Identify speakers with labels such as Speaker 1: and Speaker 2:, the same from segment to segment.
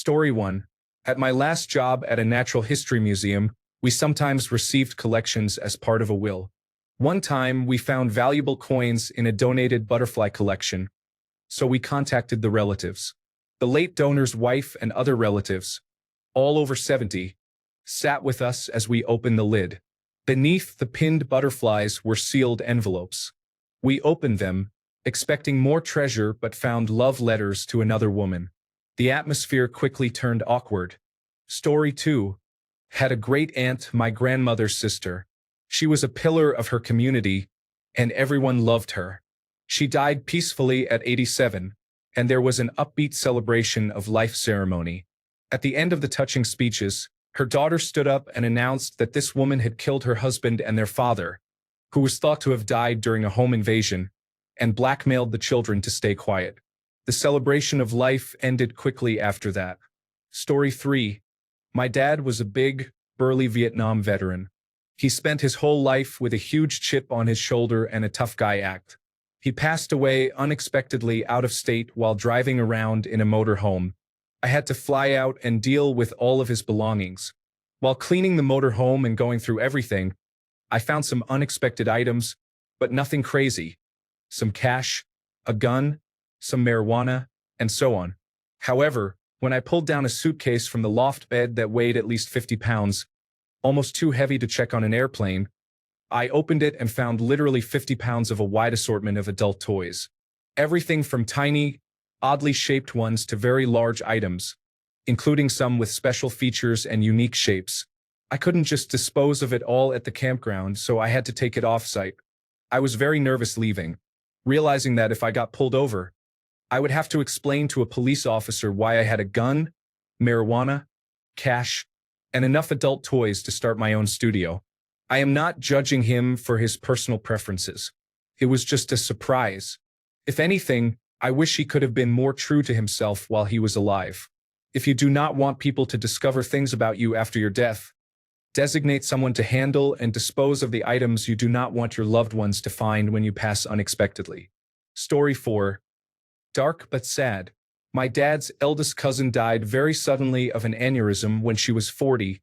Speaker 1: Story 1. At my last job at a natural history museum, we sometimes received collections as part of a will. One time, we found valuable coins in a donated butterfly collection, so we contacted the relatives. The late donor's wife and other relatives, all over 70, sat with us as we opened the lid. Beneath the pinned butterflies were sealed envelopes. We opened them, expecting more treasure, but found love letters to another woman. The atmosphere quickly turned awkward. Story 2. Had a great aunt, my grandmother's sister. She was a pillar of her community, and everyone loved her. She died peacefully at 87, and there was an upbeat celebration of life ceremony. At the end of the touching speeches, her daughter stood up and announced that this woman had killed her husband and their father, who was thought to have died during a home invasion, and blackmailed the children to stay quiet. The celebration of life ended quickly after that. Story 3. My dad was a big, burly Vietnam veteran. He spent his whole life with a huge chip on his shoulder and a tough guy act. He passed away unexpectedly out of state while driving around in a motorhome. I had to fly out and deal with all of his belongings. While cleaning the motorhome and going through everything, I found some unexpected items, but nothing crazy. Some cash, a gun, some marijuana, and so on. However, when I pulled down a suitcase from the loft bed that weighed at least 50 pounds, almost too heavy to check on an airplane, I opened it and found literally 50 pounds of a wide assortment of adult toys. Everything from tiny, oddly shaped ones to very large items, including some with special features and unique shapes. I couldn't just dispose of it all at the campground, so I had to take it off-site. I was very nervous leaving, realizing that if I got pulled over, I would have to explain to a police officer why I had a gun, marijuana, cash, and enough adult toys to start my own studio. I am not judging him for his personal preferences. It was just a surprise. If anything, I wish he could have been more true to himself while he was alive. If you do not want people to discover things about you after your death, designate someone to handle and dispose of the items you do not want your loved ones to find when you pass unexpectedly. Story 4. Dark but sad. My dad's eldest cousin died very suddenly of an aneurysm when she was 40,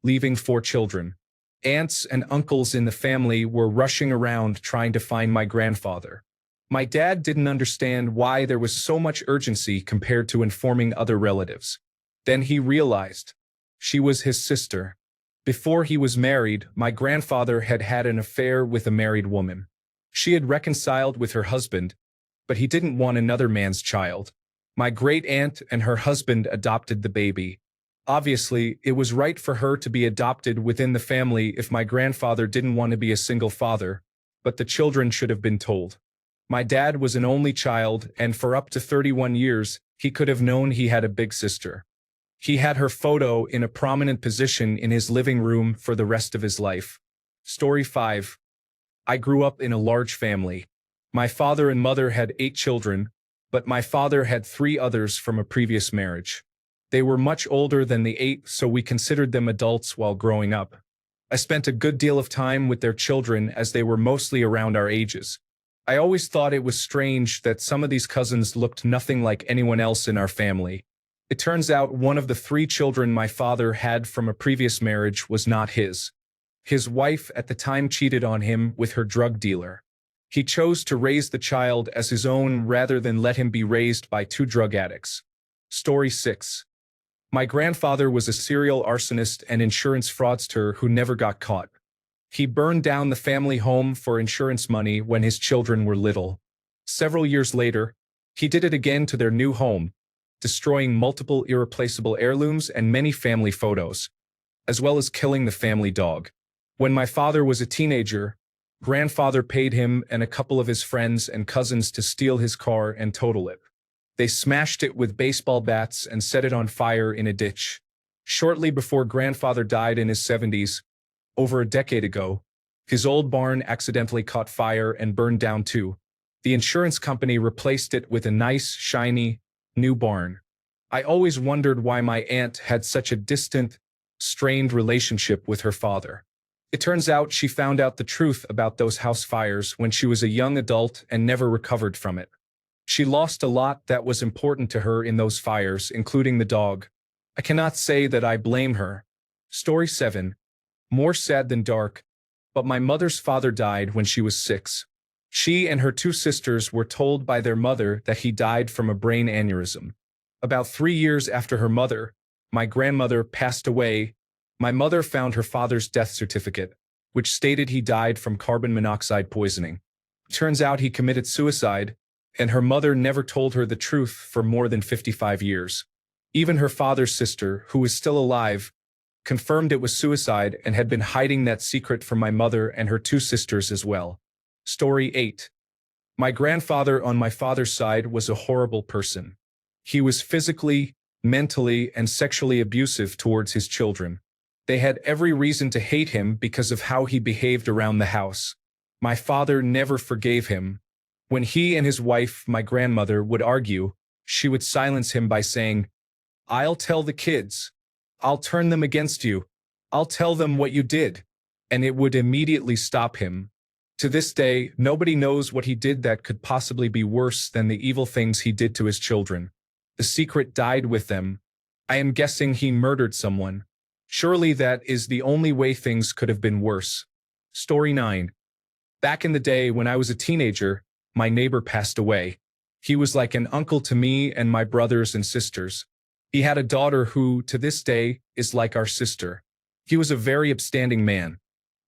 Speaker 1: leaving 4 children. Aunts and uncles in the family were rushing around trying to find my grandfather. My dad didn't understand why there was so much urgency compared to informing other relatives. Then he realized she was his sister. Before he was married, my grandfather had had an affair with a married woman. She had reconciled with her husband, but he didn't want another man's child. My great aunt and her husband adopted the baby. Obviously, it was right for her to be adopted within the family if my grandfather didn't want to be a single father, but the children should have been told. My dad was an only child, and for up to 31 years, he could have known he had a big sister. He had her photo in a prominent position in his living room for the rest of his life. Story 5. I grew up in a large family. My father and mother had 8 children, but my father had 3 others from a previous marriage. They were much older than the 8, so we considered them adults while growing up. I spent a good deal of time with their children as they were mostly around our ages. I always thought it was strange that some of these cousins looked nothing like anyone else in our family. It turns out one of the 3 children my father had from a previous marriage was not his. His wife at the time cheated on him with her drug dealer. He chose to raise the child as his own rather than let him be raised by 2 drug addicts. Story 6. My grandfather was a serial arsonist and insurance fraudster who never got caught. He burned down the family home for insurance money when his children were little. Several years later, he did it again to their new home, destroying multiple irreplaceable heirlooms and many family photos, as well as killing the family dog. When my father was a teenager, grandfather paid him and a couple of his friends and cousins to steal his car and total it. They smashed it with baseball bats and set it on fire in a ditch. Shortly before grandfather died in his 70s, over a decade ago, his old barn accidentally caught fire and burned down too. The insurance company replaced it with a nice, shiny, new barn. I always wondered why my aunt had such a distant, strained relationship with her father. It turns out she found out the truth about those house fires when she was a young adult and never recovered from it. She lost a lot that was important to her in those fires, including the dog. I cannot say that I blame her. Story 7. More sad than dark, but my mother's father died when she was 6. She and her 2 sisters were told by their mother that he died from a brain aneurysm. About 3 years after her mother, my grandmother, passed away. My mother found her father's death certificate, which stated he died from carbon monoxide poisoning. Turns out he committed suicide, and her mother never told her the truth for more than 55 years. Even her father's sister, who is still alive, confirmed it was suicide and had been hiding that secret from my mother and her 2 sisters as well. Story 8. My grandfather on my father's side was a horrible person. He was physically, mentally, and sexually abusive towards his children. They had every reason to hate him because of how he behaved around the house. My father never forgave him. When he and his wife, my grandmother, would argue, she would silence him by saying, "I'll tell the kids. I'll turn them against you. I'll tell them what you did." And it would immediately stop him. To this day, nobody knows what he did that could possibly be worse than the evil things he did to his children. The secret died with them. I am guessing he murdered someone. Surely that is the only way things could have been worse. Story 9. Back in the day when I was a teenager, my neighbor passed away. He was like an uncle to me and my brothers and sisters. He had a daughter who, to this day, is like our sister. He was a very upstanding man,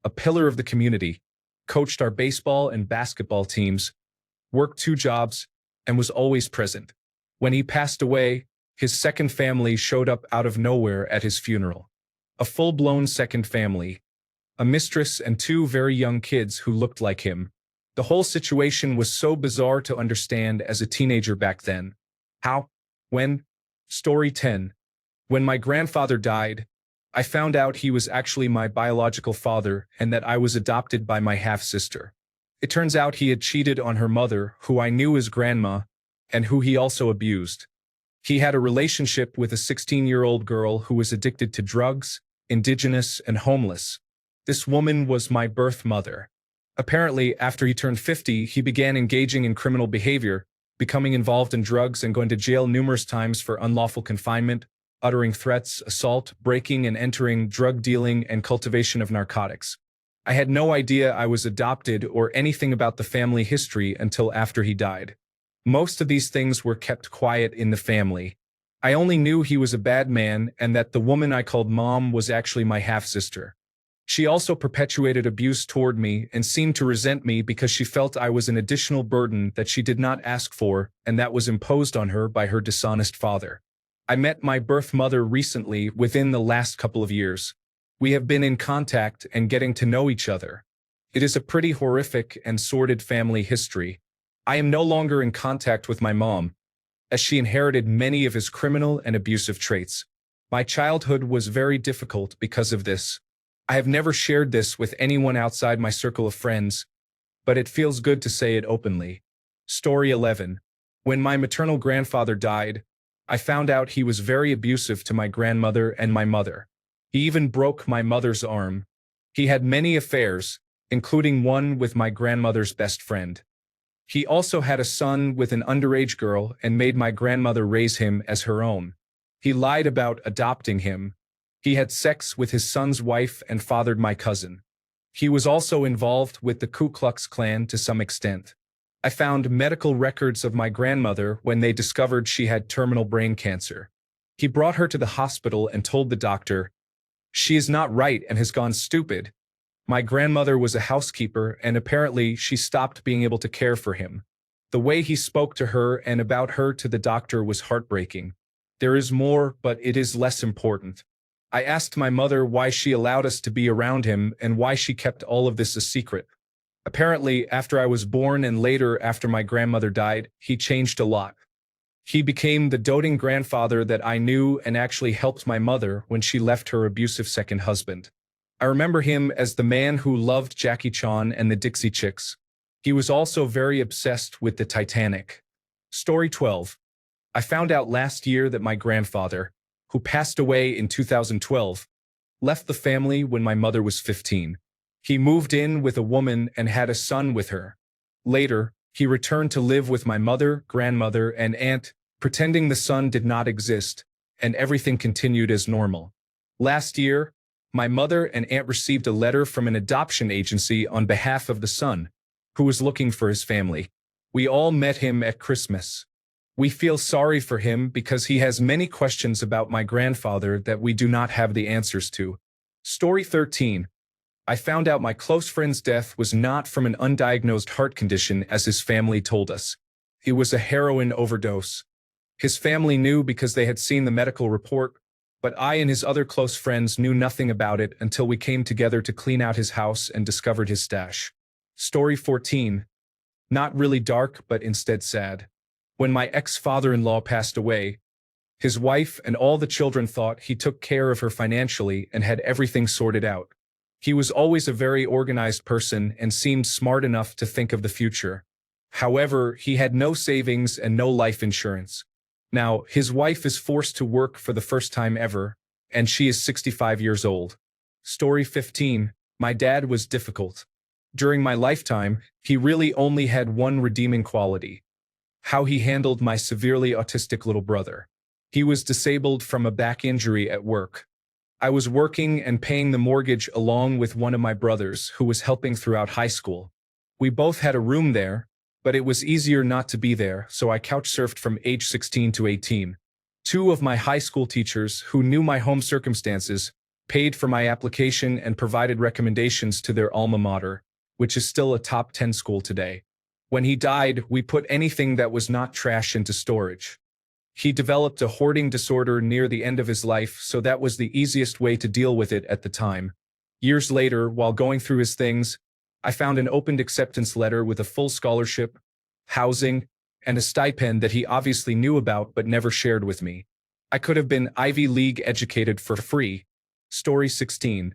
Speaker 1: a pillar of the community, coached our baseball and basketball teams, worked 2 jobs, and was always present. When he passed away, his second family showed up out of nowhere at his funeral. A full-blown second family. A mistress and 2 very young kids who looked like him. The whole situation was so bizarre to understand as a teenager back then. How? When? Story 10. When my grandfather died, I found out he was actually my biological father and that I was adopted by my half-sister. It turns out he had cheated on her mother, who I knew as grandma, and who he also abused. He had a relationship with a 16-year-old girl who was addicted to drugs, indigenous, and homeless. This woman was my birth mother. Apparently, after he turned 50, he began engaging in criminal behavior, becoming involved in drugs and going to jail numerous times for unlawful confinement, uttering threats, assault, breaking and entering, drug dealing, and cultivation of narcotics. I had no idea I was adopted or anything about the family history until after he died. Most of these things were kept quiet in the family. I only knew he was a bad man and that the woman I called mom was actually my half-sister. She also perpetuated abuse toward me and seemed to resent me because she felt I was an additional burden that she did not ask for and that was imposed on her by her dishonest father. I met my birth mother recently within the last couple of years. We have been in contact and getting to know each other. It is a pretty horrific and sordid family history. I am no longer in contact with my mom, as she inherited many of his criminal and abusive traits. My childhood was very difficult because of this. I have never shared this with anyone outside my circle of friends, but it feels good to say it openly. Story 11. When my maternal grandfather died, I found out he was very abusive to my grandmother and my mother. He even broke my mother's arm. He had many affairs, including one with my grandmother's best friend. He also had a son with an underage girl and made my grandmother raise him as her own. He lied about adopting him. He had sex with his son's wife and fathered my cousin. He was also involved with the Ku Klux Klan to some extent. I found medical records of my grandmother when they discovered she had terminal brain cancer. He brought her to the hospital and told the doctor, "She is not right and has gone stupid." My grandmother was a housekeeper and apparently she stopped being able to care for him. The way he spoke to her and about her to the doctor was heartbreaking. There is more, but it is less important. I asked my mother why she allowed us to be around him and why she kept all of this a secret. Apparently, after I was born and later after my grandmother died, he changed a lot. He became the doting grandfather that I knew and actually helped my mother when she left her abusive second husband. I remember him as the man who loved Jackie Chan and the Dixie Chicks. He was also very obsessed with the Titanic. Story 12. I found out last year that my grandfather, who passed away in 2012, left the family when my mother was 15. He moved in with a woman and had a son with her. Later, He returned to live with my mother, grandmother, and aunt, pretending the son did not exist, and everything continued as normal. Last year, my mother and aunt received a letter from an adoption agency on behalf of the son, who was looking for his family. We all met him at Christmas. We feel sorry for him because he has many questions about my grandfather that we do not have the answers to. Story 13. I found out my close friend's death was not from an undiagnosed heart condition as his family told us. It was a heroin overdose. His family knew because they had seen the medical report, but I and his other close friends knew nothing about it until we came together to clean out his house and discovered his stash. Story 14. Not really dark, but instead sad. When my ex-father-in-law passed away, his wife and all the children thought he took care of her financially and had everything sorted out. He was always a very organized person and seemed smart enough to think of the future. However, he had no savings and no life insurance. Now, his wife is forced to work for the first time ever, and she is 65 years old. Story 15. My dad was difficult. During my lifetime, he really only had one redeeming quality: how he handled my severely autistic little brother. He was disabled from a back injury at work. I was working and paying the mortgage along with one of my brothers who was helping throughout high school. We both had a room there, but it was easier not to be there, so I couch surfed from age 16 to 18. Two of my high school teachers, who knew my home circumstances, paid for my application and provided recommendations to their alma mater, which is still a top 10 school today. When he died, we put anything that was not trash into storage. He developed a hoarding disorder near the end of his life, so that was the easiest way to deal with it at the time. Years later, while going through his things, I found an opened acceptance letter with a full scholarship, housing, and a stipend that he obviously knew about but never shared with me. I could have been Ivy League educated for free. Story 16.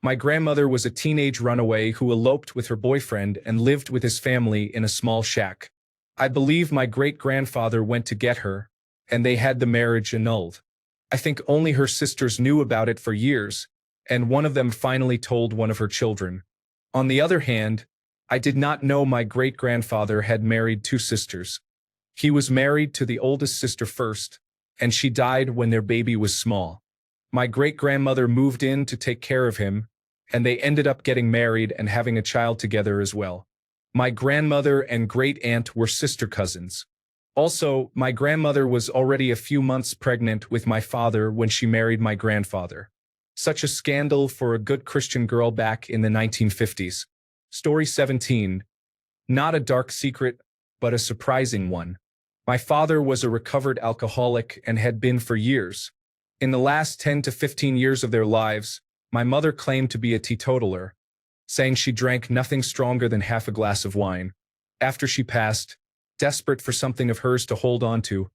Speaker 1: My grandmother was a teenage runaway who eloped with her boyfriend and lived with his family in a small shack. I believe my great-grandfather went to get her, and they had the marriage annulled. I think only her sisters knew about it for years, and one of them finally told one of her children. On the other hand, I did not know my great-grandfather had married two sisters. He was married to the oldest sister first, and she died when their baby was small. My great-grandmother moved in to take care of him, and they ended up getting married and having a child together as well. My grandmother and great-aunt were sister cousins. Also, my grandmother was already a few months pregnant with my father when she married my grandfather. Such a scandal for a good Christian girl back in the 1950s. Story 17. Not a dark secret, but a surprising one. My father was a recovered alcoholic and had been for years. In the last 10 to 15 years of their lives, my mother claimed to be a teetotaler, saying she drank nothing stronger than half a glass of wine. After she passed, desperate for something of hers to hold on to,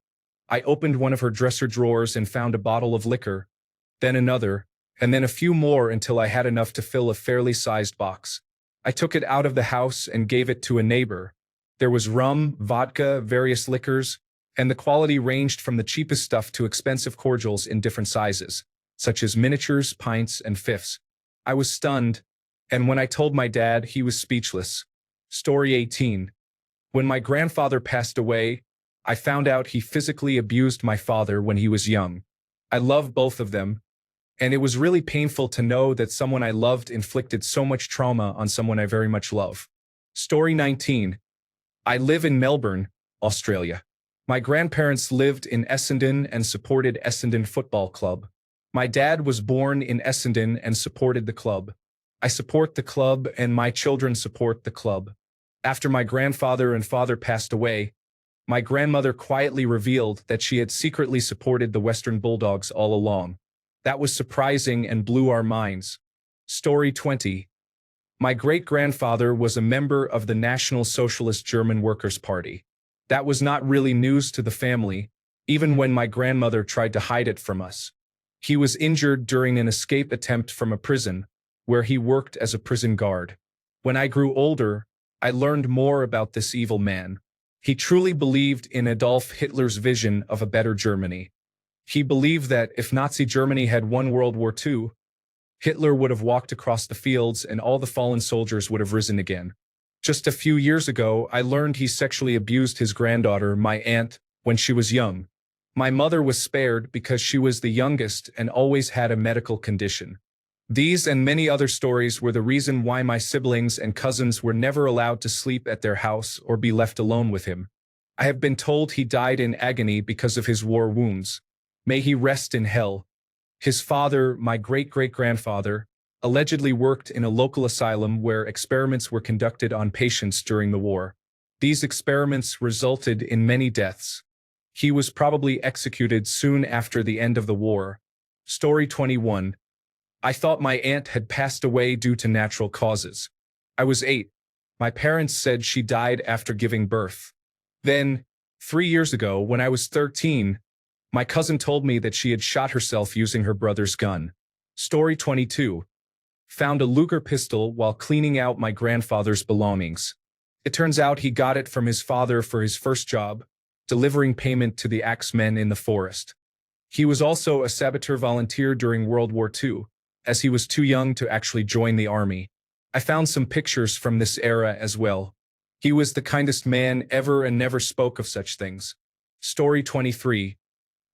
Speaker 1: I opened one of her dresser drawers and found a bottle of liquor, then another, and then a few more until I had enough to fill a fairly sized box. I took it out of the house and gave it to a neighbor. There was rum, vodka, various liquors, and the quality ranged from the cheapest stuff to expensive cordials in different sizes, such as miniatures, pints, and fifths. I was stunned, and when I told my dad, he was speechless. Story 18. When my grandfather passed away, I found out he physically abused my father when he was young. I love both of them, and it was really painful to know that someone I loved inflicted so much trauma on someone I very much love. Story 19. I live in Melbourne, Australia. My grandparents lived in Essendon and supported Essendon Football Club. My dad was born in Essendon and supported the club. I support the club and my children support the club. After my grandfather and father passed away, my grandmother quietly revealed that she had secretly supported the Western Bulldogs all along. That was surprising and blew our minds. Story 20. My great-grandfather was a member of the National Socialist German Workers' Party. That was not really news to the family, even when my grandmother tried to hide it from us. He was injured during an escape attempt from a prison, where he worked as a prison guard. When I grew older, I learned more about this evil man. He truly believed in Adolf Hitler's vision of a better Germany. He believed that if Nazi Germany had won World War II, Hitler would have walked across the fields and all the fallen soldiers would have risen again. Just a few years ago, I learned he sexually abused his granddaughter, my aunt, when she was young. My mother was spared because she was the youngest and always had a medical condition. These and many other stories were the reason why my siblings and cousins were never allowed to sleep at their house or be left alone with him. I have been told he died in agony because of his war wounds. May he rest in hell. His father, my great-great-grandfather, allegedly worked in a local asylum where experiments were conducted on patients during the war. These experiments resulted in many deaths. He was probably executed soon after the end of the war. Story 21. I thought my aunt had passed away due to natural causes. I was 8. My parents said she died after giving birth. Then, 3 years ago, when I was 13, my cousin told me that she had shot herself using her brother's gun. Story 22. Found a Luger pistol while cleaning out my grandfather's belongings. It turns out he got it from his father for his first job, delivering payment to the axemen in the forest. He was also a saboteur volunteer during World War II, as he was too young to actually join the army. I found some pictures from this era as well. He was the kindest man ever and never spoke of such things. Story 23.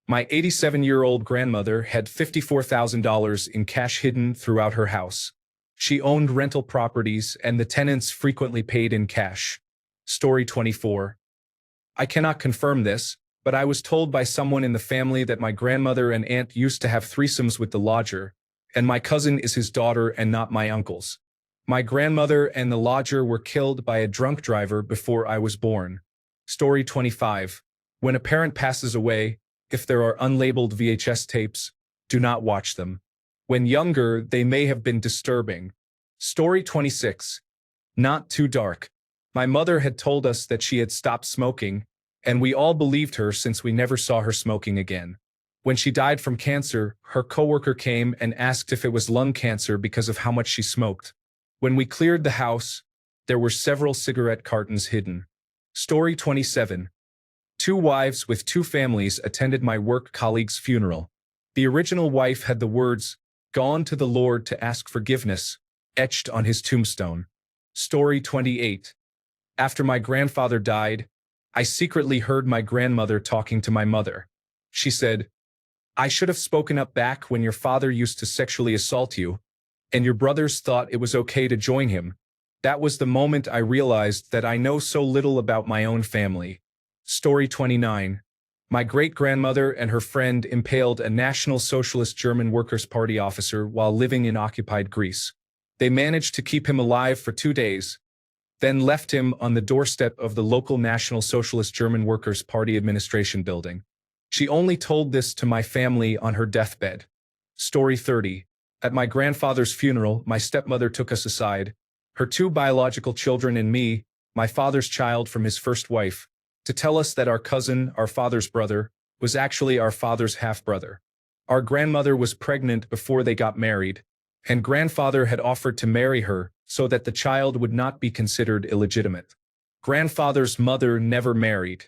Speaker 1: My 87-year-old grandmother had $54,000 in cash hidden throughout her house. She owned rental properties and the tenants frequently paid in cash. Story 24. I cannot confirm this, but I was told by someone in the family that my grandmother and aunt used to have threesomes with the lodger, and my cousin is his daughter and not my uncle's. My grandmother and the lodger were killed by a drunk driver before I was born. Story 25. When a parent passes away, if there are unlabeled VHS tapes, do not watch them. When younger, they may have been disturbing. Story 26. Not too dark. My mother had told us that she had stopped smoking, and we all believed her since we never saw her smoking again. When she died from cancer, her coworker came and asked if it was lung cancer because of how much she smoked. When we cleared the house, there were several cigarette cartons hidden. Story 27. 2 wives with 2 families attended my work colleague's funeral. The original wife had the words, "Gone to the Lord to ask forgiveness," etched on his tombstone. Story 28. After my grandfather died, I secretly heard my grandmother talking to my mother. She said, "I should have spoken up back when your father used to sexually assault you, and your brothers thought it was okay to join him. That was the moment I realized that I know so little about my own family." Story 29. My great-grandmother and her friend impaled a National Socialist German Workers' Party officer while living in occupied Greece. They managed to keep him alive for 2 days, then left him on the doorstep of the local National Socialist German Workers' Party administration building. She only told this to my family on her deathbed. Story 30. At my grandfather's funeral, my stepmother took us aside, her 2 biological children and me, my father's child from his first wife, to tell us that our cousin, our father's brother, was actually our father's half-brother. Our grandmother was pregnant before they got married, and grandfather had offered to marry her so that the child would not be considered illegitimate. Grandfather's mother never married.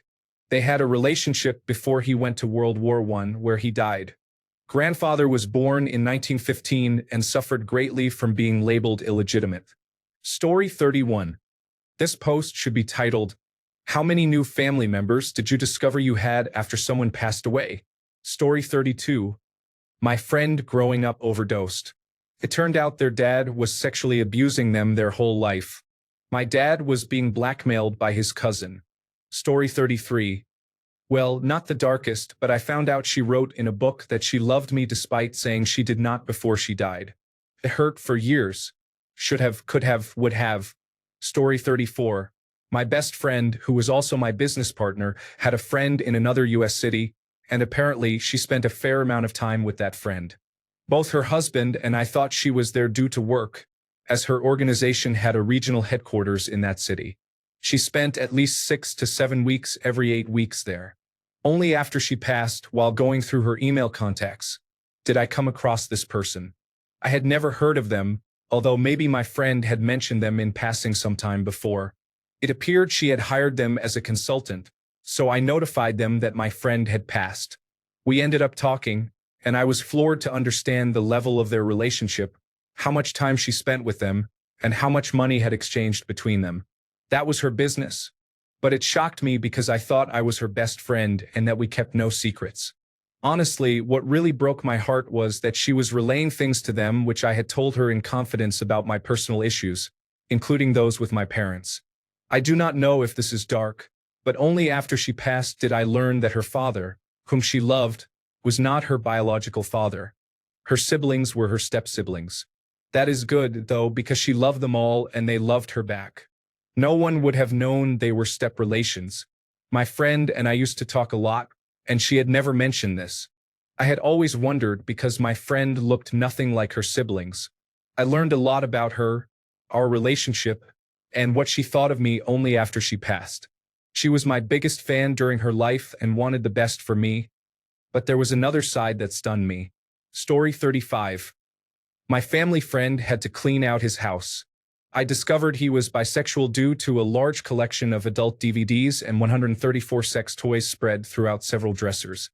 Speaker 1: They had a relationship before he went to World War I, where he died. Grandfather was born in 1915 and suffered greatly from being labeled illegitimate. Story 31. This post should be titled, "How many new family members did you discover you had after someone passed away?" Story 32. My friend growing up overdosed. It turned out their dad was sexually abusing them their whole life. My dad was being blackmailed by his cousin. Story 33. Well, not the darkest, but I found out she wrote in a book that she loved me despite saying she did not before she died. It hurt for years. Should have, could have, would have. Story 34. My best friend, who was also my business partner, had a friend in another US city, and apparently she spent a fair amount of time with that friend. Both her husband and I thought she was there due to work, as her organization had a regional headquarters in that city. She spent at least 6 to 7 weeks every 8 weeks there. Only after she passed, while going through her email contacts, did I come across this person. I had never heard of them, although maybe my friend had mentioned them in passing sometime before. It appeared she had hired them as a consultant, so I notified them that my friend had passed. We ended up talking, and I was floored to understand the level of their relationship, how much time she spent with them, and how much money had exchanged between them. That was her business. But it shocked me because I thought I was her best friend and that we kept no secrets. Honestly, what really broke my heart was that she was relaying things to them which I had told her in confidence about my personal issues, including those with my parents. I do not know if this is dark, but only after she passed did I learn that her father, whom she loved, was not her biological father. Her siblings were her step-siblings. That is good, though, because she loved them all and they loved her back. No one would have known they were step relations. My friend and I used to talk a lot, and she had never mentioned this. I had always wondered because my friend looked nothing like her siblings. I learned a lot about her, our relationship, and what she thought of me only after she passed. She was my biggest fan during her life and wanted the best for me. But there was another side that stunned me. Story 35. My family friend had to clean out his house. I discovered he was bisexual due to a large collection of adult DVDs and 134 sex toys spread throughout several dressers.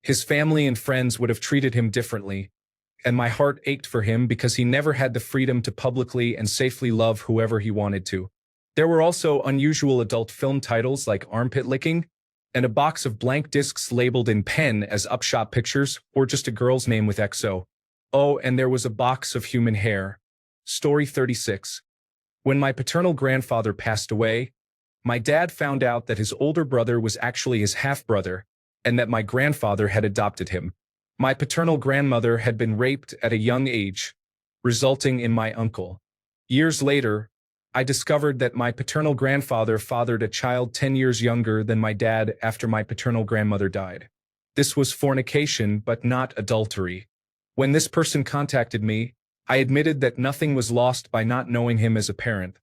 Speaker 1: His family and friends would have treated him differently, and my heart ached for him because he never had the freedom to publicly and safely love whoever he wanted to. There were also unusual adult film titles like Armpit Licking, and a box of blank discs labeled in pen as Upshot Pictures or just a girl's name with XO. Oh, and there was a box of human hair. Story 36. When my paternal grandfather passed away, my dad found out that his older brother was actually his half-brother, and that my grandfather had adopted him. My paternal grandmother had been raped at a young age, resulting in my uncle. Years later, I discovered that my paternal grandfather fathered a child 10 years younger than my dad after my paternal grandmother died. This was fornication, but not adultery. When this person contacted me, I admitted that nothing was lost by not knowing him as a parent,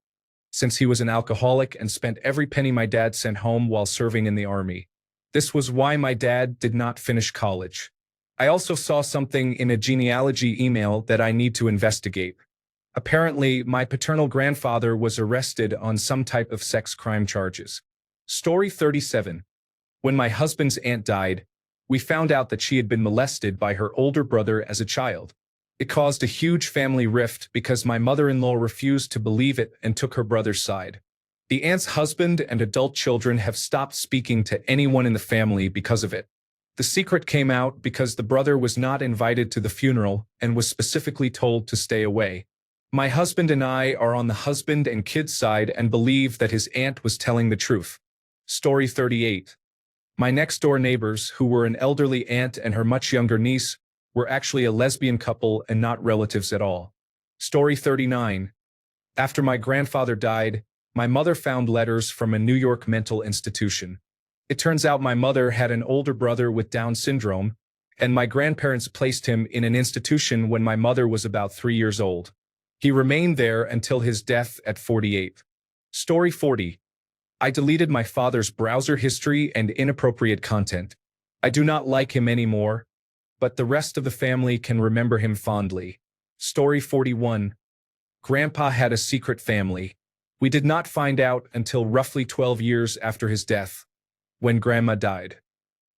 Speaker 1: since he was an alcoholic and spent every penny my dad sent home while serving in the army. This was why my dad did not finish college. I also saw something in a genealogy email that I need to investigate. Apparently, my paternal grandfather was arrested on some type of sex crime charges. Story 37. When my husband's aunt died, we found out that she had been molested by her older brother as a child. It caused a huge family rift because my mother-in-law refused to believe it and took her brother's side. The aunt's husband and adult children have stopped speaking to anyone in the family because of it. The secret came out because the brother was not invited to the funeral and was specifically told to stay away. My husband and I are on the husband and kid's side and believe that his aunt was telling the truth. Story 38. My next-door neighbors, who were an elderly aunt and her much younger niece, were actually a lesbian couple and not relatives at all. Story 39. After my grandfather died, my mother found letters from a New York mental institution. It turns out my mother had an older brother with Down syndrome, and my grandparents placed him in an institution when my mother was about 3 years old. He remained there until his death at 48. Story 40. I deleted my father's browser history and inappropriate content. I do not like him anymore, but the rest of the family can remember him fondly. Story 41. Grandpa had a secret family. We did not find out until roughly 12 years after his death, when Grandma died.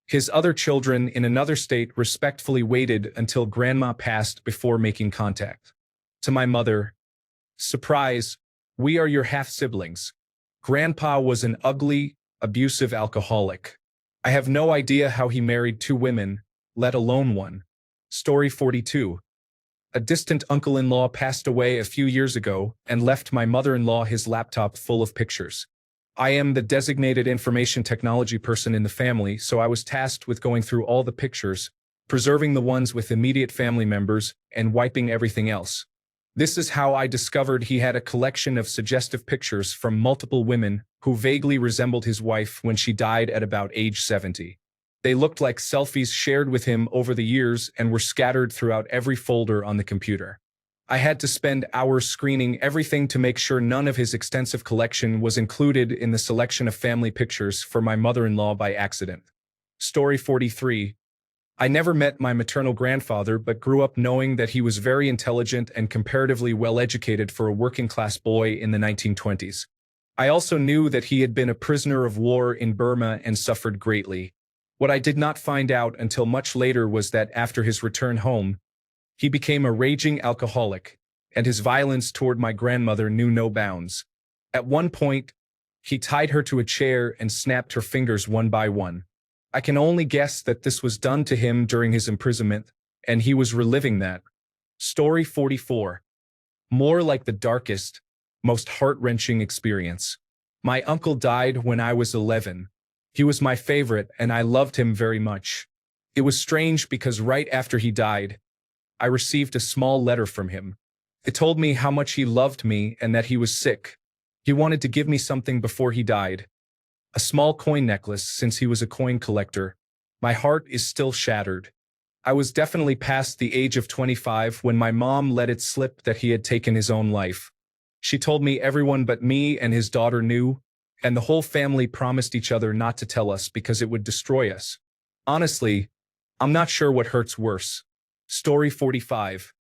Speaker 1: His other children in another state respectfully waited until Grandma passed before making contact. To my mother, surprise, we are your half-siblings. Grandpa was an ugly, abusive alcoholic. I have no idea how he married 2 women, let alone one. Story 42. A distant uncle-in-law passed away a few years ago and left my mother-in-law his laptop full of pictures. I am the designated information technology person in the family, so I was tasked with going through all the pictures, preserving the ones with immediate family members, and wiping everything else. This is how I discovered he had a collection of suggestive pictures from multiple women who vaguely resembled his wife when she died at about age 70. They looked like selfies shared with him over the years and were scattered throughout every folder on the computer. I had to spend hours screening everything to make sure none of his extensive collection was included in the selection of family pictures for my mother-in-law by accident. Story 43. I never met my maternal grandfather but grew up knowing that he was very intelligent and comparatively well-educated for a working-class boy in the 1920s. I also knew that he had been a prisoner of war in Burma and suffered greatly. What I did not find out until much later was that after his return home, he became a raging alcoholic, and his violence toward my grandmother knew no bounds. At one point, He tied her to a chair and snapped her fingers one by one. I can only guess that this was done to him during his imprisonment, and he was reliving that. Story 44. More like the darkest, most heart-wrenching experience. My uncle died when I was 11. He was my favorite, and I loved him very much. It was strange because right after he died, I received a small letter from him. It told me how much he loved me and that he was sick. He wanted to give me something before he died. A small coin necklace, since he was a coin collector. My heart is still shattered. I was definitely past the age of 25 when my mom let it slip that he had taken his own life. She told me everyone but me and his daughter knew, and the whole family promised each other not to tell us because it would destroy us. Honestly, I'm not sure what hurts worse. Story 45.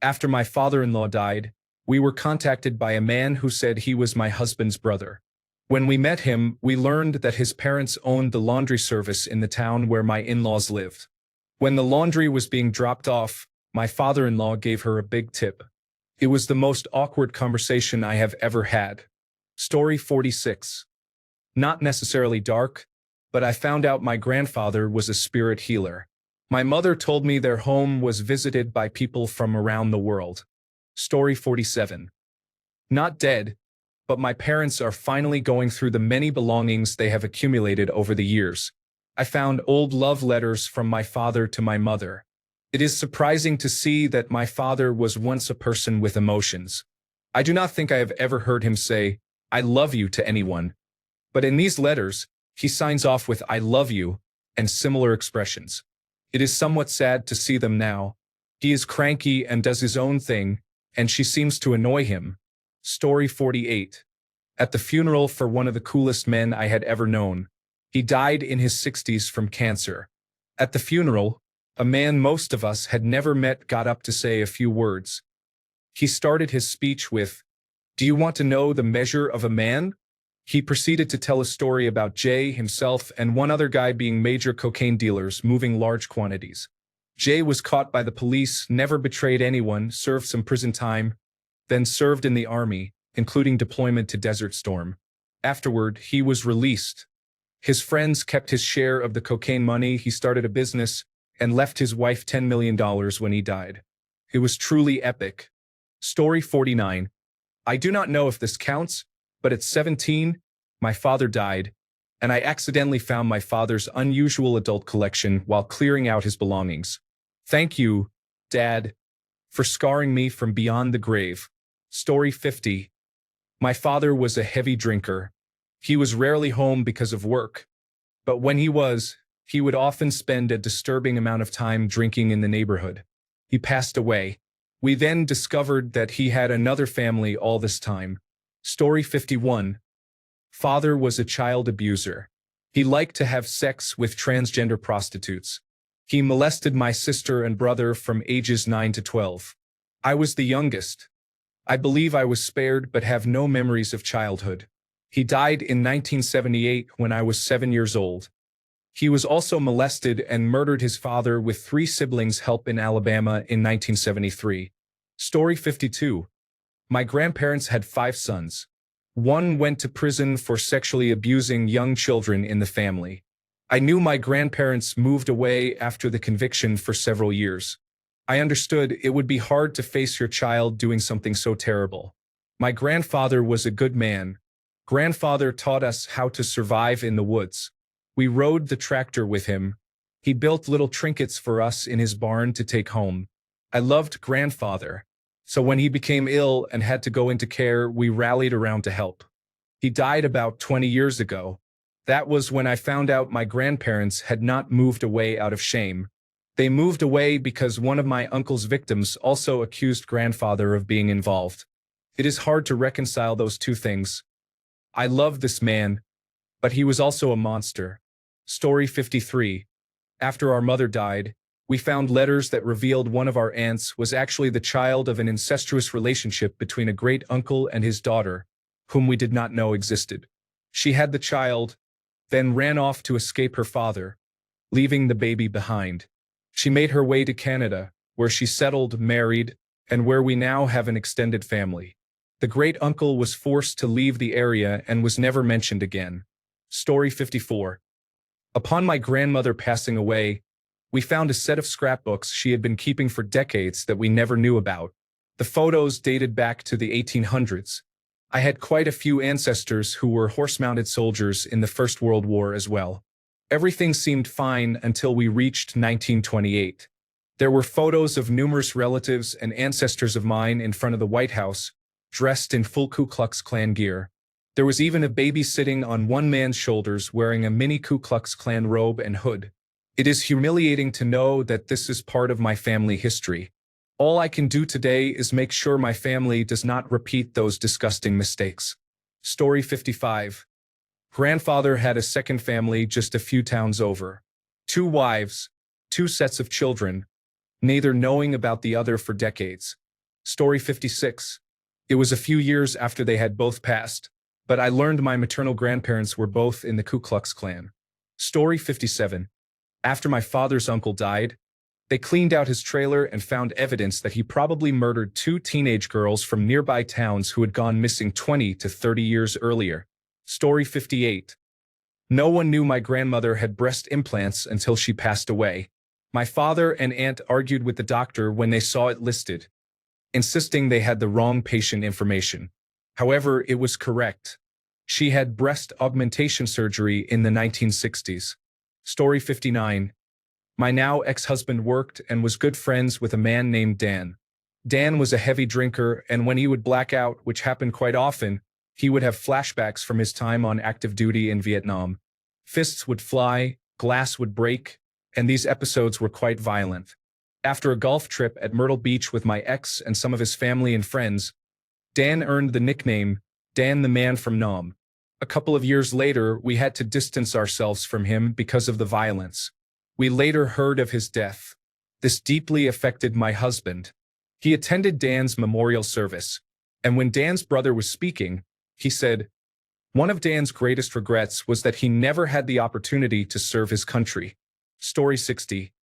Speaker 1: After my father-in-law died, we were contacted by a man who said he was my husband's brother. When we met him, we learned that his parents owned the laundry service in the town where my in-laws lived. When the laundry was being dropped off, my father-in-law gave her a big tip. It was the most awkward conversation I have ever had. Story 46. Not necessarily dark, but I found out my grandfather was a spirit healer. My mother told me their home was visited by people from around the world. Story 47. Not dead, but my parents are finally going through the many belongings they have accumulated over the years. I found old love letters from my father to my mother. It is surprising to see that my father was once a person with emotions. I do not think I have ever heard him say, "I love you" to anyone. But in these letters, he signs off with "I love you" and similar expressions. It is somewhat sad to see them now. He is cranky and does his own thing, and she seems to annoy him. Story 48. At the funeral for one of the coolest men I had ever known. He died in his 60s from cancer. At the funeral, a man most of us had never met got up to say a few words. He started his speech with, "Do you want to know the measure of a man?" He proceeded to tell a story about Jay, himself, and one other guy being major cocaine dealers moving large quantities. Jay was caught by the police, never betrayed anyone, served some prison time, then served in the army, including deployment to Desert Storm. Afterward, he was released. His friends kept his share of the cocaine money, he started a business, and left his wife $10 million when he died. It was truly epic. Story 49. I do not know if this counts, but at 17, my father died, and I accidentally found my father's unusual adult collection while clearing out his belongings. Thank you, Dad, for scarring me from beyond the grave. Story 50. My father was a heavy drinker. He was rarely home because of work, but when he was, he would often spend a disturbing amount of time drinking in the neighborhood. He passed away. We then discovered that he had another family all this time. Story 51. Father was a child abuser. He liked to have sex with transgender prostitutes. He molested my sister and brother from ages 9 to 12. I was the youngest. I believe I was spared but have no memories of childhood. He died in 1978 when I was 7 years old. He was also molested and murdered his father with 3 siblings help in Alabama in 1973. Story 52. My grandparents had 5 sons. One went to prison for sexually abusing young children in the family. I knew my grandparents moved away after the conviction for several years. I understood it would be hard to face your child doing something so terrible. My grandfather was a good man. Grandfather taught us how to survive in the woods. We rode the tractor with him. He built little trinkets for us in his barn to take home. I loved grandfather. So when he became ill and had to go into care, we rallied around to help. He died about 20 years ago. That was when I found out my grandparents had not moved away out of shame. They moved away because one of my uncle's victims also accused grandfather of being involved. It is hard to reconcile those two things. I loved this man, but he was also a monster. Story 53. After our mother died, we found letters that revealed one of our aunts was actually the child of an incestuous relationship between a great uncle and his daughter, whom we did not know existed. She had the child, then ran off to escape her father, leaving the baby behind. She made her way to Canada, where she settled, married, and where we now have an extended family. The great-uncle was forced to leave the area and was never mentioned again. Story 54. Upon my grandmother passing away, we found a set of scrapbooks she had been keeping for decades that we never knew about. The photos dated back to the 1800s. I had quite a few ancestors who were horse-mounted soldiers in the First World War as well. Everything seemed fine until we reached 1928. There were photos of numerous relatives and ancestors of mine in front of the White House, dressed in full Ku Klux Klan gear. There was even a baby sitting on one man's shoulders wearing a mini Ku Klux Klan robe and hood. It is humiliating to know that this is part of my family history. All I can do today is make sure my family does not repeat those disgusting mistakes. Story 55. Grandfather had a second family just a few towns over. 2 wives, 2 sets of children, neither knowing about the other for decades. Story 56. It was a few years after they had both passed, but I learned my maternal grandparents were both in the Ku Klux Klan. Story 57. After my father's uncle died, they cleaned out his trailer and found evidence that he probably murdered 2 teenage girls from nearby towns who had gone missing 20 to 30 years earlier. Story 58. No one knew my grandmother had breast implants until she passed away. My father and aunt argued with the doctor when they saw it listed, insisting they had the wrong patient information. However, it was correct. She had breast augmentation surgery in the 1960s. Story 59. My now ex-husband worked and was good friends with a man named Dan. Dan was a heavy drinker, and when he would black out, which happened quite often, he would have flashbacks from his time on active duty in Vietnam. Fists would fly, glass would break, and these episodes were quite violent. After a golf trip at Myrtle Beach with my ex and some of his family and friends, Dan earned the nickname Dan the Man from Nam. A couple of years later, we had to distance ourselves from him because of the violence. We later heard of his death. This deeply affected my husband. He attended Dan's memorial service, and when Dan's brother was speaking, he said, one of Dan's greatest regrets was that he never had the opportunity to serve his country. Story 60.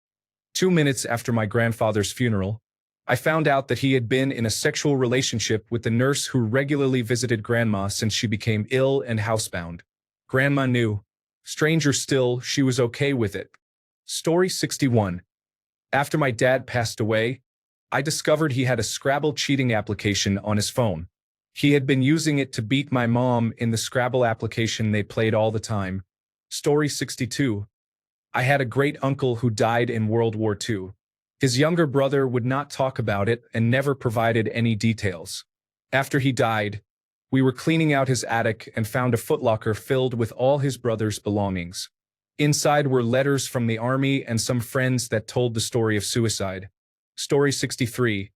Speaker 1: 2 minutes after my grandfather's funeral, I found out that he had been in a sexual relationship with the nurse who regularly visited Grandma since she became ill and housebound. Grandma knew. Stranger still, she was okay with it. Story 61. After my dad passed away, I discovered he had a Scrabble cheating application on his phone. He had been using it to beat my mom in the Scrabble application they played all the time. Story 62. I had a great uncle who died in World War II. His younger brother would not talk about it and never provided any details. After he died, we were cleaning out his attic and found a footlocker filled with all his brother's belongings. Inside were letters from the army and some friends that told the story of suicide. Story 63.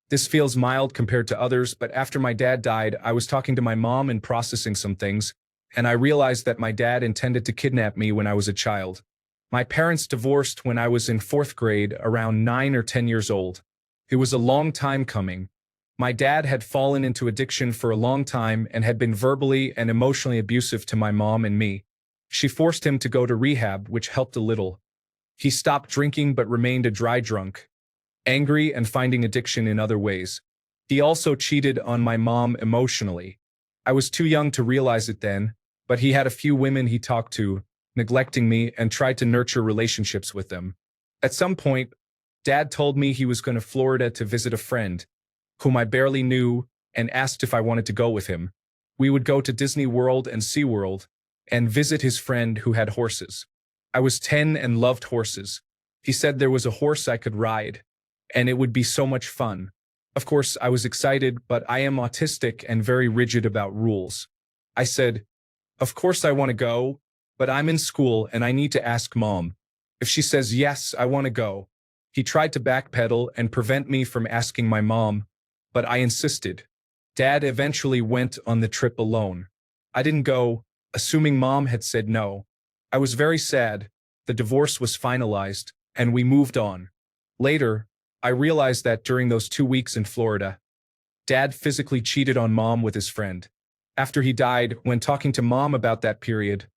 Speaker 1: This feels mild compared to others, but after my dad died, I was talking to my mom and processing some things, and I realized that my dad intended to kidnap me when I was a child. My parents divorced when I was in 4th grade, around 9 or 10 years old. It was a long time coming. My dad had fallen into addiction for a long time and had been verbally and emotionally abusive to my mom and me. She forced him to go to rehab, which helped a little. He stopped drinking but remained a dry drunk, angry and finding addiction in other ways. He also cheated on my mom emotionally. I was too young to realize it then, but he had a few women he talked to, neglecting me, and tried to nurture relationships with them. At some point, Dad told me he was going to Florida to visit a friend, whom I barely knew, and asked if I wanted to go with him. We would go to Disney World and SeaWorld, and visit his friend who had horses. I was 10 and loved horses. He said there was a horse I could ride, and it would be so much fun. Of course, I was excited, but I am autistic and very rigid about rules. I said, of course I want to go, but I'm in school and I need to ask Mom. If she says yes, I want to go. He tried to backpedal and prevent me from asking my mom, but I insisted. Dad eventually went on the trip alone. I didn't go, assuming Mom had said no. I was very sad. The divorce was finalized, and we moved on. Later, I realized that during those 2 weeks in Florida, Dad physically cheated on Mom with his friend. After he died, when talking to Mom about that period,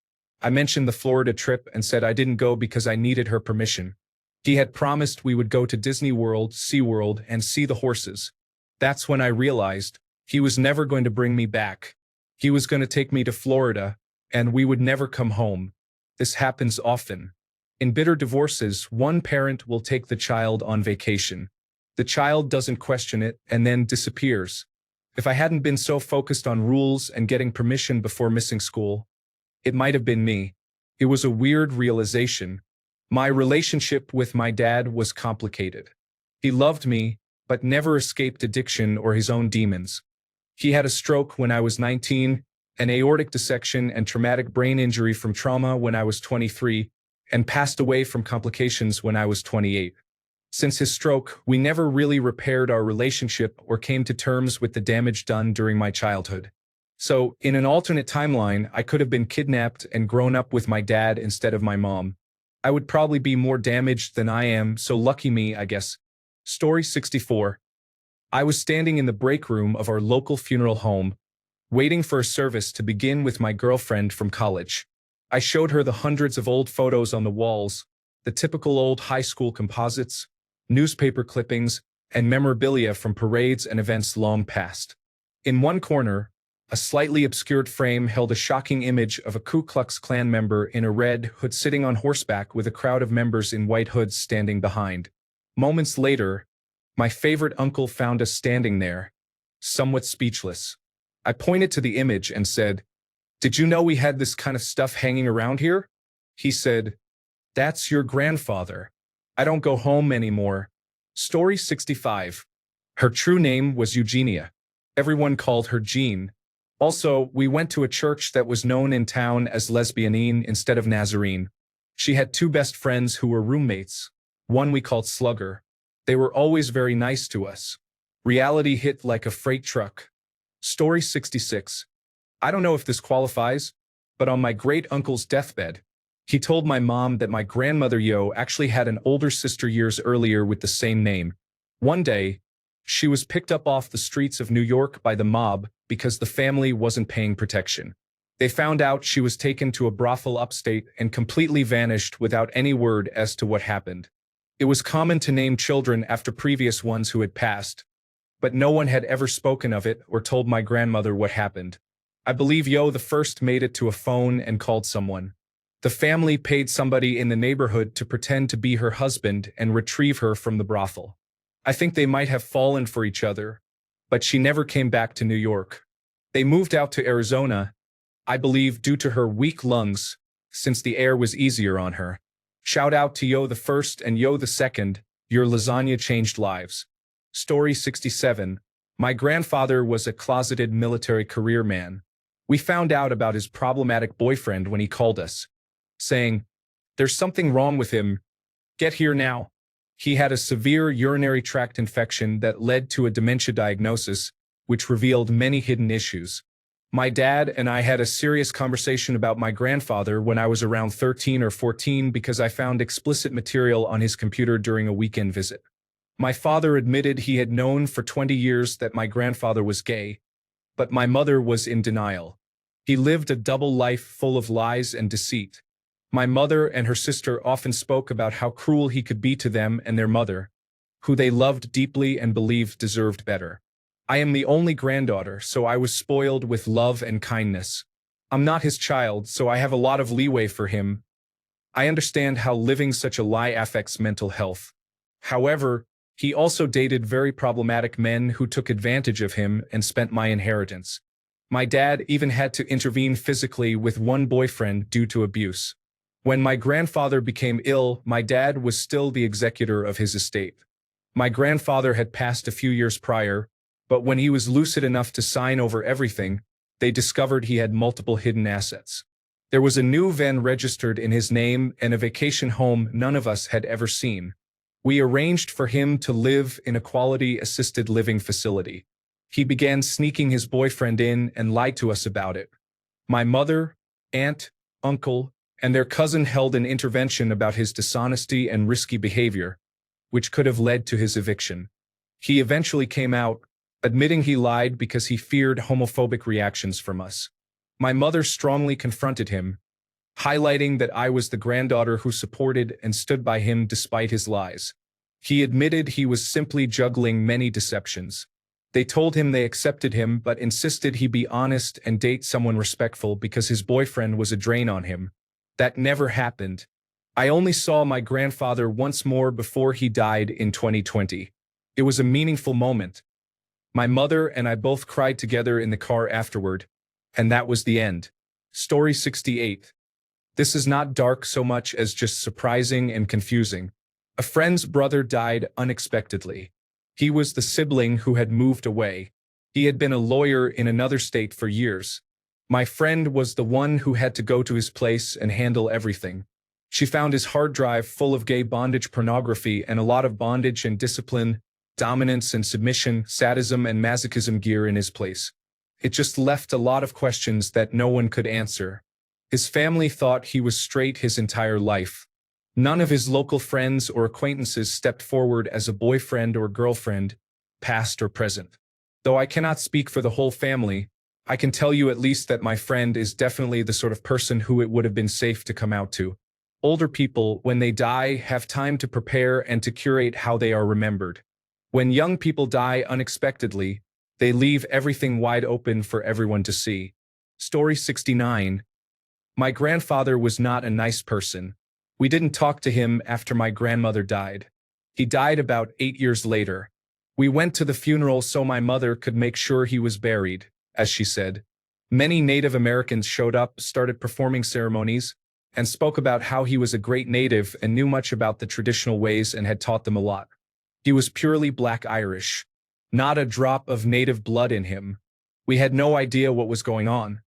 Speaker 1: I mentioned the Florida trip and said I didn't go because I needed her permission. He had promised we would go to Disney World, SeaWorld, and see the horses. That's when I realized He was never going to bring me back. He was going to take me to Florida, and we would never come home. This happens often. In bitter divorces, one parent will take the child on vacation. The child doesn't question it and then disappears. If I hadn't been so focused on rules and getting permission before missing school, it might have been me. It was a weird realization. My relationship with my dad was complicated. He loved me, but never escaped addiction or his own demons. He had a stroke when I was 19, an aortic dissection and traumatic brain injury from trauma when I was 23, and passed away from complications when I was 28. Since his stroke, we never really repaired our relationship or came to terms with the damage done during my childhood. So, in an alternate timeline, I could have been kidnapped and grown up with my dad instead of my mom. I would probably be more damaged than I am, so lucky me, I guess. Story 64. I was standing in the break room of our local funeral home, waiting for a service to begin with my girlfriend from college. I showed her the hundreds of old photos on the walls, the typical old high school composites, newspaper clippings, and memorabilia from parades and events long past. In one corner, a slightly obscured frame held a shocking image of a Ku Klux Klan member in a red hood sitting on horseback with a crowd of members in white hoods standing behind. Moments later, my favorite uncle found us standing there, somewhat speechless. I pointed to the image and said, "Did you know we had this kind of stuff hanging around here?" He said, "That's your grandfather. I don't go home anymore." Story 65. Her true name was Eugenia. Everyone called her Jean. Also, we went to a church that was known in town as Lesbianine instead of Nazarene. She had two best friends who were roommates. One we called Slugger. They were always very nice to us. Reality hit like a freight truck. Story 66. I don't know if this qualifies, but on my great-uncle's deathbed, he told my mom that my grandmother Yo actually had an older sister years earlier with the same name. One day, she was picked up off the streets of New York by the mob because the family wasn't paying protection. They found out she was taken to a brothel upstate and completely vanished without any word as to what happened. It was common to name children after previous ones who had passed, but no one had ever spoken of it or told my grandmother what happened. I believe Yo the first made it to a phone and called someone. The family paid somebody in the neighborhood to pretend to be her husband and retrieve her from the brothel. I think they might have fallen for each other, but she never came back to New York. They moved out to Arizona, I believe due to her weak lungs, since the air was easier on her. Shout out to Yo the first and Yo the second, your lasagna changed lives. Story 67. My grandfather was a closeted military career man. We found out about his problematic boyfriend when he called us, saying, "There's something wrong with him. Get here now." He had a severe urinary tract infection that led to a dementia diagnosis, which revealed many hidden issues. My dad and I had a serious conversation about my grandfather when I was around 13 or 14 because I found explicit material on his computer during a weekend visit. My father admitted he had known for 20 years that my grandfather was gay, but my mother was in denial. He lived a double life full of lies and deceit. My mother and her sister often spoke about how cruel he could be to them and their mother, who they loved deeply and believed deserved better. I am the only granddaughter, so I was spoiled with love and kindness. I'm not his child, so I have a lot of leeway for him. I understand how living such a lie affects mental health. However, he also dated very problematic men who took advantage of him and spent my inheritance. My dad even had to intervene physically with one boyfriend due to abuse. When my grandfather became ill, my dad was still the executor of his estate. My grandfather had passed a few years prior, but when he was lucid enough to sign over everything, they discovered he had multiple hidden assets. There was a new van registered in his name and a vacation home none of us had ever seen. We arranged for him to live in a quality assisted living facility. He began sneaking his boyfriend in and lied to us about it. My mother, aunt, uncle, and their cousin held an intervention about his dishonesty and risky behavior, which could have led to his eviction. He eventually came out, admitting he lied because he feared homophobic reactions from us. My mother strongly confronted him, highlighting that I was the granddaughter who supported and stood by him despite his lies. He admitted he was simply juggling many deceptions. They told him they accepted him but insisted he be honest and date someone respectful because his boyfriend was a drain on him. That never happened. I only saw my grandfather once more before he died in 2020. It was a meaningful moment. My mother and I both cried together in the car afterward, and that was the end. Story 68. This is not dark so much as just surprising and confusing. A friend's brother died unexpectedly. He was the sibling who had moved away. He had been a lawyer in another state for years. My friend was the one who had to go to his place and handle everything. She found his hard drive full of gay bondage pornography and a lot of bondage and discipline, dominance and submission, sadism and masochism gear in his place. It just left a lot of questions that no one could answer. His family thought he was straight his entire life. None of his local friends or acquaintances stepped forward as a boyfriend or girlfriend, past or present. Though I cannot speak for the whole family, I can tell you at least that my friend is definitely the sort of person who it would have been safe to come out to. Older people, when they die, have time to prepare and to curate how they are remembered. When young people die unexpectedly, they leave everything wide open for everyone to see. Story 69. My grandfather was not a nice person. We didn't talk to him after my grandmother died. He died about 8 years later. We went to the funeral so my mother could make sure he was buried, as she said. Many Native Americans showed up, started performing ceremonies, and spoke about how he was a great native and knew much about the traditional ways and had taught them a lot. He was purely Black Irish. Not a drop of native blood in him. We had no idea what was going on.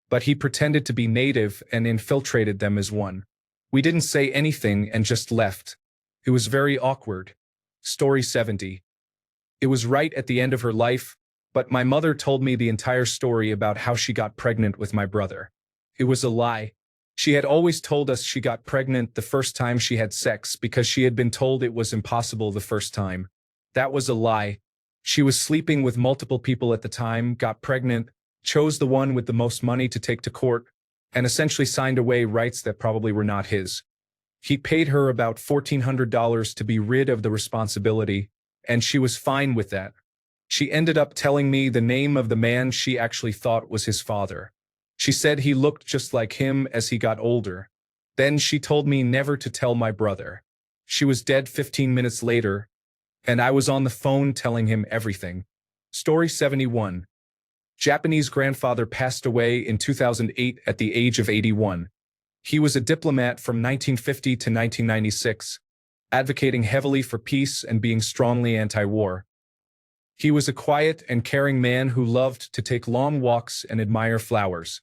Speaker 1: But he pretended to be native and infiltrated them as one. We didn't say anything and just left. It was very awkward. Story 70. It was right at the end of her life, but my mother told me the entire story about how she got pregnant with my brother. It was a lie. She had always told us she got pregnant the first time she had sex because she had been told it was impossible the first time. That was a lie. She was sleeping with multiple people at the time, got pregnant, chose the one with the most money to take to court, and essentially signed away rights that probably were not his. He paid her about $1,400 to be rid of the responsibility, and she was fine with that. She ended up telling me the name of the man she actually thought was his father. She said he looked just like him as he got older. Then she told me never to tell my brother. She was dead 15 minutes later, and I was on the phone telling him everything. Story 71. Japanese grandfather passed away in 2008 at the age of 81. He was a diplomat from 1950 to 1996, advocating heavily for peace and being strongly anti-war. He was a quiet and caring man who loved to take long walks and admire flowers.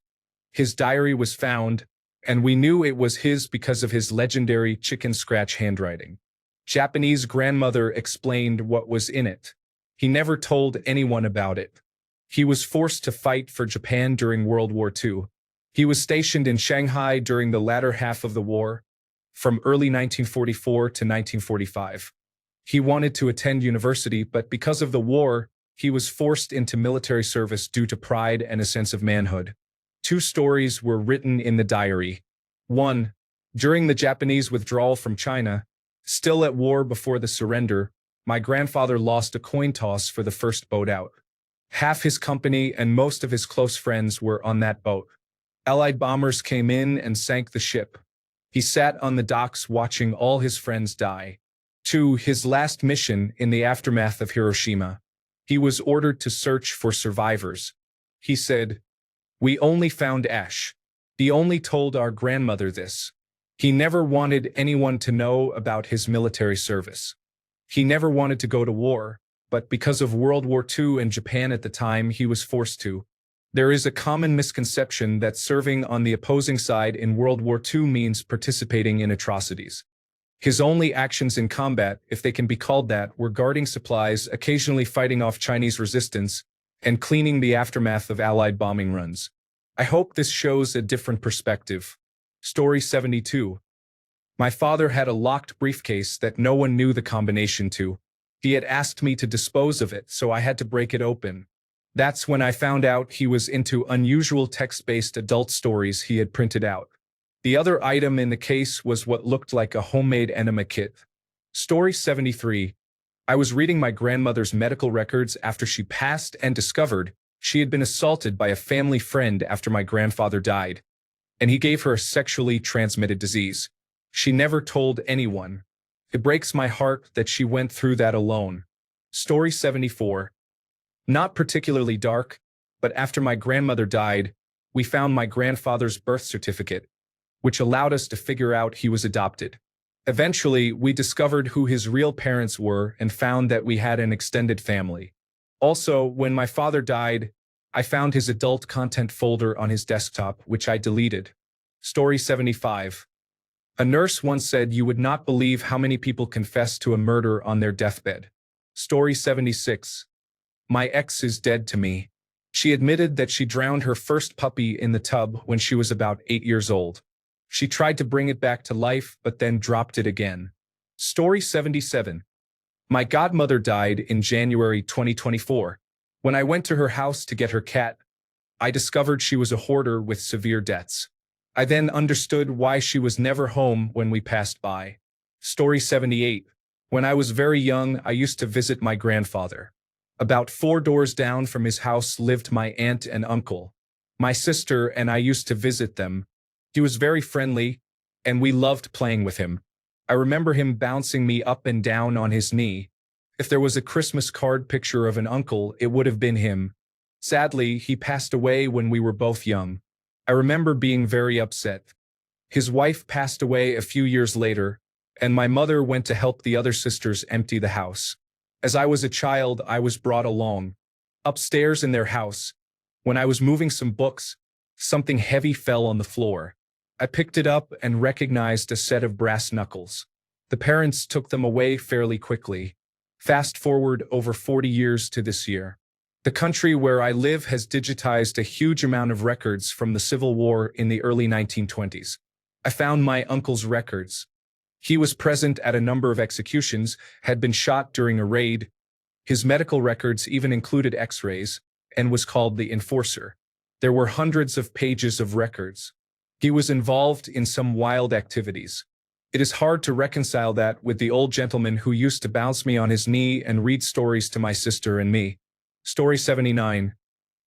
Speaker 1: His diary was found, and we knew it was his because of his legendary chicken scratch handwriting. Japanese grandmother explained what was in it. He never told anyone about it. He was forced to fight for Japan during World War II. He was stationed in Shanghai during the latter half of the war, from early 1944 to 1945. He wanted to attend university, but because of the war, he was forced into military service due to pride and a sense of manhood. 2 stories were written in the diary. 1. During the Japanese withdrawal from China, still at war before the surrender, my grandfather lost a coin toss for the first boat out. Half his company and most of his close friends were on that boat. Allied bombers came in and sank the ship. He sat on the docks watching all his friends die. 2. His last mission in the aftermath of Hiroshima. He was ordered to search for survivors. He said, "We only found ash." He only told our grandmother this. He never wanted anyone to know about his military service. He never wanted to go to war, but because of World War II and Japan at the time, he was forced to. There is a common misconception that serving on the opposing side in World War II means participating in atrocities. His only actions in combat, if they can be called that, were guarding supplies, occasionally fighting off Chinese resistance, and cleaning the aftermath of Allied bombing runs. I hope this shows a different perspective. Story 72. My father had a locked briefcase that no one knew the combination to. He had asked me to dispose of it, so I had to break it open. That's when I found out he was into unusual text-based adult stories he had printed out. The other item in the case was what looked like a homemade enema kit. Story 73. I was reading my grandmother's medical records after she passed and discovered she had been assaulted by a family friend after my grandfather died, and he gave her a sexually transmitted disease. She never told anyone. It breaks my heart that she went through that alone. Story 74. Not particularly dark, but after my grandmother died, we found my grandfather's birth certificate, which allowed us to figure out he was adopted. Eventually, we discovered who his real parents were and found that we had an extended family. Also, when my father died, I found his adult content folder on his desktop, which I deleted. Story 75. A nurse once said you would not believe how many people confess to a murder on their deathbed. Story 76. My ex is dead to me. She admitted that she drowned her first puppy in the tub when she was about 8 years old. She tried to bring it back to life, but then dropped it again. Story 77. My godmother died in January 2024. When I went to her house to get her cat, I discovered she was a hoarder with severe debts. I then understood why she was never home when we passed by. Story 78. When I was very young, I used to visit my grandfather. About 4 doors down from his house lived my aunt and uncle. My sister and I used to visit them. He was very friendly, and we loved playing with him. I remember him bouncing me up and down on his knee. If there was a Christmas card picture of an uncle, it would have been him. Sadly, he passed away when we were both young. I remember being very upset. His wife passed away a few years later, and my mother went to help the other sisters empty the house. As I was a child, I was brought along. Upstairs in their house, when I was moving some books, something heavy fell on the floor. I picked it up and recognized a set of brass knuckles. The parents took them away fairly quickly. Fast forward over 40 years to this year. The country where I live has digitized a huge amount of records from the Civil War in the early 1920s. I found my uncle's records. He was present at a number of executions, had been shot during a raid. His medical records even included x-rays, and was called the Enforcer. There were hundreds of pages of records. He was involved in some wild activities. It is hard to reconcile that with the old gentleman who used to bounce me on his knee and read stories to my sister and me. Story 79.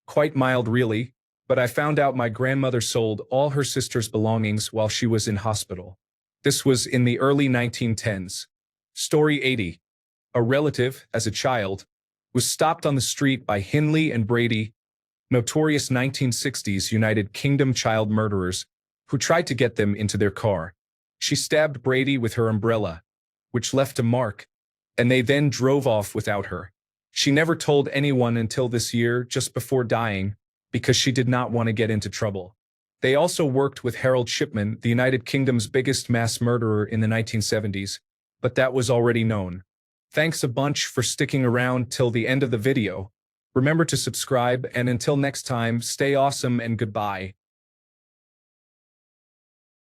Speaker 1: Quite mild really, but I found out my grandmother sold all her sister's belongings while she was in hospital. This was in the early 1910s. Story 80. A relative, as a child, was stopped on the street by Hindley and Brady, notorious 1960s United Kingdom child murderers, who tried to get them into their car. She stabbed Brady with her umbrella, which left a mark, and they then drove off without her. She never told anyone until this year, just before dying, because she did not want to get into trouble. They also worked with Harold Shipman, the United Kingdom's biggest mass murderer in the 1970s, but that was already known. Thanks a bunch for sticking around till the end of the video. Remember to subscribe, and until next time, stay awesome and goodbye.